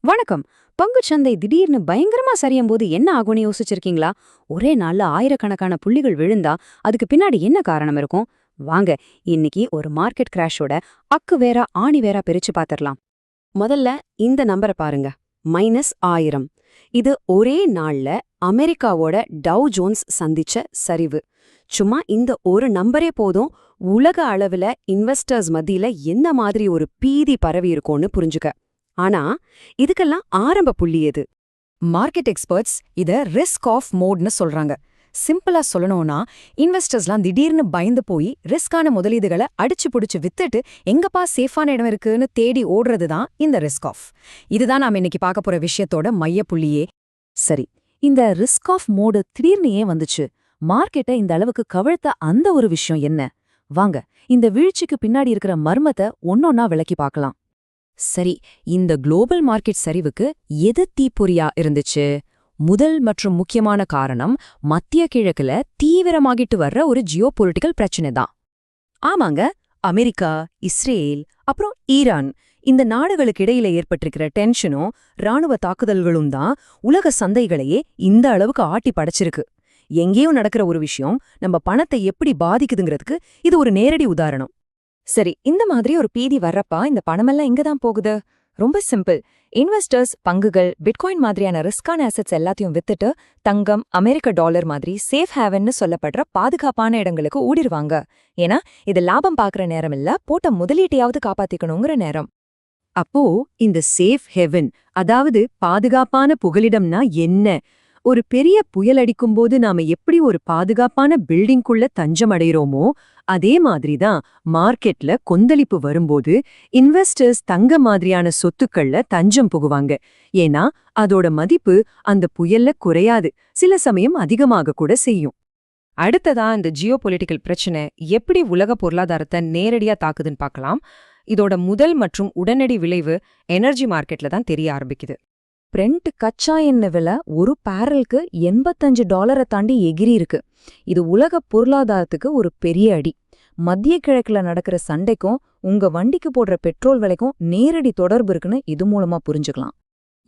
வணக்கம். பங்குச்சந்தை திடீர்னு பயங்கரமா சரியும் போது என்ன ஆகும்னு யோசிச்சிருக்கீங்களா? ஒரே நாள்ல ஆயிரக்கணக்கான புள்ளிகள் விழுந்தா அதுக்கு பின்னாடி என்ன காரணம் இருக்கும்? வாங்க, இன்னைக்கு ஒரு மார்க்கெட் கிராஷோட அக்கு வேற ஆணி வேற பிரிச்சு பாத்திரலாம். முதல்ல இந்த நம்பரை பாருங்க. -1000. இது ஒரே நாள்ல அமெரிக்காவோட டவ் ஜோன்ஸ் சந்திச்ச சரிவு. சும்மா இந்த ஒரு நம்பரே போதும் உலக அளவுல இன்வெஸ்டர்ஸ் மத்தியில என்ன மாதிரி ஒரு பீதி பரவி இருக்கும்னு புரிஞ்சுக்க. ஆனா இதுக்கெல்லாம் ஆரம்ப புள்ளி எது? மார்க்கெட் எக்ஸ்பர்ட்ஸ் இத ரிஸ்க் ஆஃப் மோட்னு சொல்றாங்க. சிம்பிளா சொல்லணும்னா, இன்வெஸ்டர்ஸ்லாம் திடீர்னு பயந்து போய் ரிஸ்கான முதலீடுகளை அடிச்சு புடிச்சு வித்துட்டு எங்கப்பா சேஃபான இடம் இருக்குன்னு தேடி ஓடுறது தான் இந்த ரிஸ்க் ஆஃப். இதுதான் நாம இன்னைக்கு பார்க்க போற விஷயத்தோட மையப்புள்ளியே. சரி, இந்த ரிஸ்க் ஆஃப் மோடு திடீர்னு ஏன் வந்துச்சு? மார்க்கெட்டை இந்த அளவுக்கு கவிழ்த்த அந்த ஒரு விஷயம் என்ன? வாங்க, இந்த வீழ்ச்சிக்கு பின்னாடி இருக்கிற மர்மத்தை ஒன்னொன்னா விளக்கி பார்க்கலாம். சரி, இந்த குளோபல் மார்க்கெட் சரிவுக்கு எது தீப்பொறியா இருந்துச்சு? முதல் மற்றும் முக்கியமான காரணம் மத்திய கிழக்குல தீவிரமாகிட்டு வர்ற ஒரு ஜியோபொலிட்டிக்கல் பிரச்சனை தான். ஆமாங்க, அமெரிக்கா, இஸ்ரேல், அப்புறம் ஈரான், இந்த நாடுகளுக்கு இடையில ஏற்பட்டிருக்கிற டென்ஷனும் ராணுவ தாக்குதல்களும் தான் உலக சந்தைகளையே இந்த அளவுக்கு ஆட்டி படைச்சிருக்கு. எங்கேயோ நடக்கிற ஒரு விஷயம் நம்ம பணத்தை எப்படி பாதிக்குதுங்கிறதுக்கு இது ஒரு நேரடி உதாரணம். சரி, இந்த மாதிரி ஒரு பீதி வர்றப்பா இந்த பணமெல்லாம் இங்கதான் போகுது. ரொம்ப சிம்பிள். இன்வெஸ்டர்ஸ் பங்குகள், பிட்காயின் மாதிரியான ரிஸ்கான அசெட்ஸ் எல்லாத்தையும் வித்துட்டு தங்கம், அமெரிக்க டாலர் மாதிரி சேஃப் ஹேவன்னு சொல்லப்படுற பாதுகாப்பான இடங்களுக்கு ஊடிருவாங்க. ஏன்னா இது லாபம் பாக்குற நேரம் இல்ல, போட்ட முதலீட்டையாவது காப்பாத்திக்கணுங்கிற நேரம். அப்போ இந்த சேஃப் ஹெவன், அதாவது பாதுகாப்பான புகலிடம்னா என்ன? ஒரு பெரிய புயல் அடிக்கும்போது நாம எப்படி ஒரு பாதுகாப்பான பில்டிங்குள்ள தஞ்சம் அடைகிறோமோ அதே மாதிரிதான் மார்க்கெட்ல கொந்தளிப்பு வரும்போது இன்வெஸ்டர்ஸ் தங்க மாதிரியான சொத்துக்கள்ல தஞ்சம் புகுவாங்க. ஏன்னா அதோட மதிப்பு அந்த புயல்ல குறையாது, சில சமயம் அதிகமாக கூட செய்யும். அடுத்ததா இந்த ஜியோபொலிட்டிக்கல் பிரச்சனை எப்படி உலக பொருளாதாரத்தை நேரடியா தாக்குதுன்னு பார்க்கலாம். இதோட முதல் மற்றும் உடனடி விளைவு எனர்ஜி மார்க்கெட்ல தான் தெரிய ஆரம்பிக்குது. பிரெண்ட் கச்சா எண்ணெய் விலை ஒரு பேரலுக்கு $85 தாண்டி எகிரி இருக்கு. இது உலக பொருளாதாரத்துக்கு ஒரு பெரிய அடி. மத்திய கிழக்குல நடக்கிற சண்டைக்கும் உங்க வண்டிக்கு போடுற பெட்ரோல் விலைக்கும் நேரடி தொடர்பு இருக்குன்னு இது மூலமா புரிஞ்சுக்கலாம்.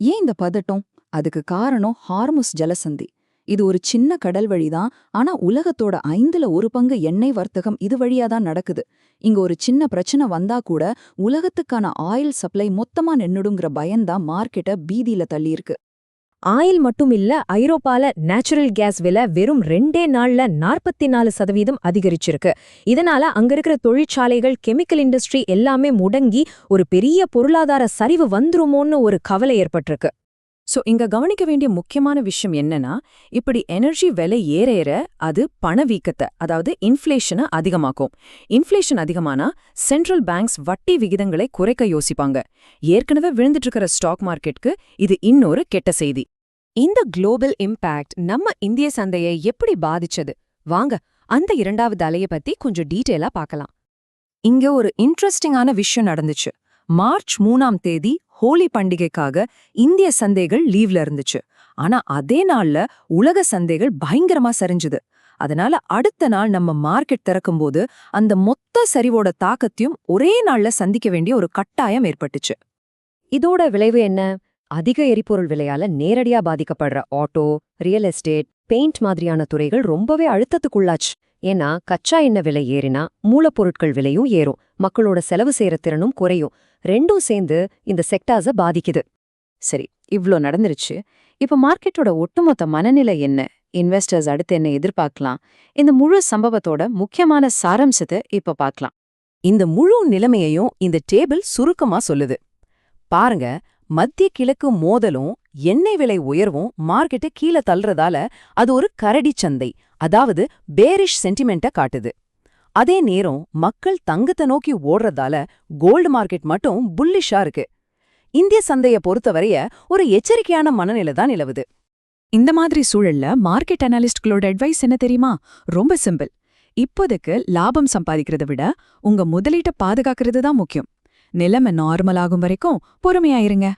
ஏன் இந்த பதட்டம்? அதுக்கு காரணம் ஹார்முஸ் ஜலசந்தி. இது ஒரு சின்ன கடல் வழிதான், ஆனா உலகத்தோட 1/5 பங்கு எண்ணெய் வர்த்தகம் இது வழியாதான் நடக்குது. இங்க ஒரு சின்ன பிரச்சனை வந்தா கூட உலகத்துக்கான ஆயில் சப்ளை மொத்தமா நின்னுடுங்கிற பயன்தான் மார்க்கெட்டை பீதியில தள்ளியிருக்கு. ஆயில் மட்டும் இல்ல, ஐரோப்பால நேச்சுரல் கேஸ் விலை வெறும் 2 நாள்ல 44% அதிகரிச்சிருக்கு. இதனால அங்க இருக்கிற தொழிற்சாலைகள், கெமிக்கல் இண்டஸ்ட்ரி எல்லாமே முடங்கி ஒரு பெரிய பொருளாதார சரிவு வந்துருமோன்னு ஒரு கவலை ஏற்பட்டிருக்கு. சோ இங்க கவனிக்க வேண்டிய முக்கியமான விஷயம் என்னன்னா, இப்படி எனர்ஜி விலை ஏற ஏற அது பணவீக்கத்தை, அதாவது இன்ஃப்ளேஷனை அதிகமாக்கும். இன்ஃப்ளேஷன் அதிகமானா சென்ட்ரல் பேங்க்ஸ் வட்டி விகிதங்களை குறைக்க யோசிப்பாங்க. ஏற்கனவே விழுந்துட்டு இருக்கிற ஸ்டாக் மார்க்கெட்டுக்கு இது இன்னொரு கெட்ட செய்தி. இந்த குளோபல் இம்பாக்ட் நம்ம இந்திய சந்தையை எப்படி பாதிச்சது? வாங்க, அந்த இரண்டாவது அலையை பத்தி கொஞ்சம் டீட்டெயிலா பார்க்கலாம். இங்க ஒரு இன்ட்ரெஸ்டிங்கான விஷயம் நடந்துச்சு. மார்ச் 3ஆம் தேதி ஹோலி பண்டிகைக்காக இந்திய சந்தைகள் லீவ்ல இருந்துச்சு. ஆனா அதே நாள்ல உலக சந்தைகள் பயங்கரமா சரிஞ்சுது. அதனால அடுத்த நாள் நம்ம மார்க்கெட் திறக்கும்போது அந்த மொத்த சரிவோட தாக்கத்தையும் ஒரே நாள்ல சந்திக்க வேண்டிய ஒரு கட்டாயம் ஏற்பட்டுச்சு. இதோட விளைவு என்ன? அதிக எரிபொருள் விலையால நேரடியா பாதிக்கப்படுற ஆட்டோ, ரியல் எஸ்டேட், பெயிண்ட் மாதிரியான துறைகள் ரொம்பவே அழுத்தத்துக்குள்ளாச்சு. ஏன்னா கச்சா எண்ணெய் விலை ஏறினா மூலப்பொருட்கள் விலையும் ஏறும், மக்களோட செலவு செய்யற திறனும் குறையும். ரெண்டும் சேர்ந்து இந்த செக்டார்ஸ பாதிக்குது. சரி, இவ்ளோ நடந்துருச்சு. இப்ப மார்க்கெட்டோட ஒட்டுமொத்த மனநிலை என்ன? இன்வெஸ்டர்ஸ் அடுத்து என்ன எதிர்பார்க்கலாம்? இந்த முழு சம்பவத்தோட முக்கியமான சாராம்சத்தை இப்ப பார்க்கலாம். இந்த முழு நிலைமையையும் இந்த டேபிள் சுருக்கமா சொல்லுது. பாருங்க, மத்திய கிழக்கு மோதலும் எண்ணெய் விலை உயர்வும் மார்க்கெட்டை கீழே தள்ளுறதால அது ஒரு கரடி சந்தை, அதாவது பேரிஷ் சென்டிமெண்ட்டை காட்டுது. அதே நேரம் மக்கள் தங்கத்தை நோக்கி ஓடுறதால கோல்டு மார்க்கெட் மட்டும் புல்லிஷா இருக்கு. இந்திய சந்தையை பொறுத்தவரைய ஒரு எச்சரிக்கையான மனநிலை தான் நிலவுது. இந்த மாதிரி சூழல்ல மார்க்கெட் அனாலிஸ்ட்களோட அட்வைஸ் என்ன தெரியுமா? ரொம்ப சிம்பிள். இப்போதைக்கு லாபம் சம்பாதிக்கிறத விட உங்க முதலீட்டை பாதுகாக்கிறது தான் முக்கியம். நிலைமை நார்மலாகும் வரைக்கும் பொறுமையாயிருங்க.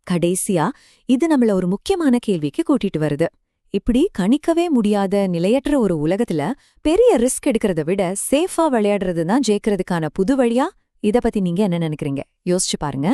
கடைசியா இது நம்மள ஒரு முக்கியமான கேள்விக்கு கூட்டிட்டு வருது. இப்படி கணிக்கவே முடியாத நிலையற்ற ஒரு உலகத்துல பெரிய ரிஸ்க் எடுக்கிறத விட சேஃபா விளையாடுறது தான் ஜெயிக்கிறதுக்கான புது வழியா? இத பத்தி நீங்க என்ன நினைக்கிறீங்க? யோசிச்சு பாருங்க.